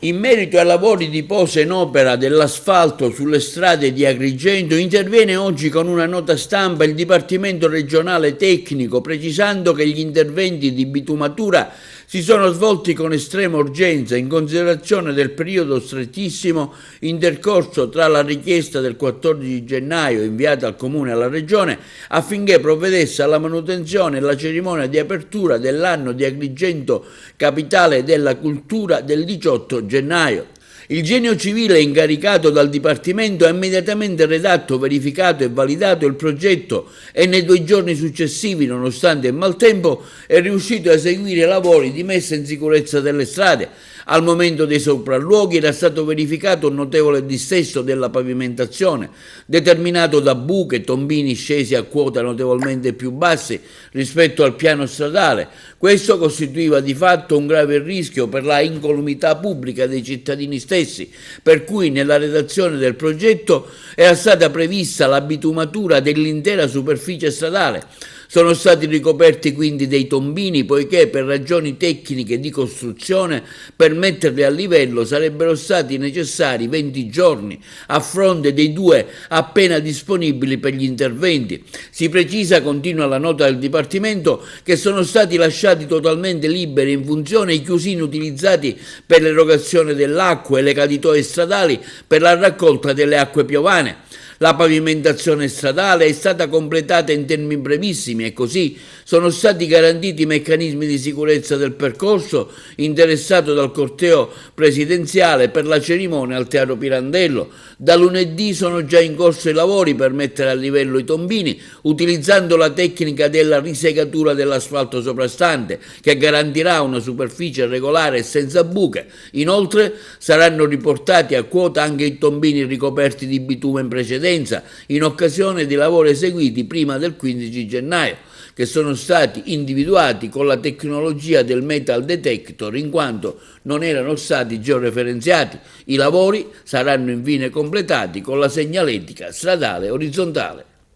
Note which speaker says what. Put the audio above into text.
Speaker 1: In merito ai lavori di posa in opera dell'asfalto sulle strade di Agrigento, interviene oggi con una nota stampa il Dipartimento Regionale Tecnico, precisando che gli interventi di bitumatura si sono svolti con estrema urgenza in considerazione del periodo strettissimo intercorso tra la richiesta del 14 gennaio inviata al Comune e alla Regione affinché provvedesse alla manutenzione e alla cerimonia di apertura dell'anno di Agrigento, capitale della cultura, del 18 gennaio. Il genio civile incaricato dal Dipartimento ha immediatamente redatto, verificato e validato il progetto e nei 2 giorni successivi, nonostante il maltempo, è riuscito a eseguire i lavori di messa in sicurezza delle strade. Al momento dei sopralluoghi era stato verificato un notevole dissesto della pavimentazione, determinato da buche, tombini scesi a quota notevolmente più bassi rispetto al piano stradale. Questo costituiva di fatto un grave rischio per la incolumità pubblica dei cittadini stessi, per cui nella redazione del progetto era stata prevista la bitumatura dell'intera superficie stradale. Sono stati ricoperti quindi dei tombini poiché per ragioni tecniche di costruzione per metterli a livello sarebbero stati necessari 20 giorni a fronte dei 2 appena disponibili per gli interventi. Si precisa, continua la nota del Dipartimento, che sono stati lasciati totalmente liberi in funzione i chiusini utilizzati per l'erogazione dell'acqua e le caditoie stradali per la raccolta delle acque piovane. La pavimentazione stradale è stata completata in tempi brevissimi e così sono stati garantiti i meccanismi di sicurezza del percorso interessato dal corteo presidenziale per la cerimonia al Teatro Pirandello. Da lunedì sono già in corso i lavori per mettere a livello i tombini utilizzando la tecnica della risegatura dell'asfalto soprastante che garantirà una superficie regolare e senza buche. Inoltre saranno riportati a quota anche i tombini ricoperti di bitume in precedenza in occasione dei lavori eseguiti prima del 15 gennaio, che sono stati individuati con la tecnologia del metal detector in quanto non erano stati georeferenziati. I lavori saranno infine completati con la segnaletica stradale orizzontale.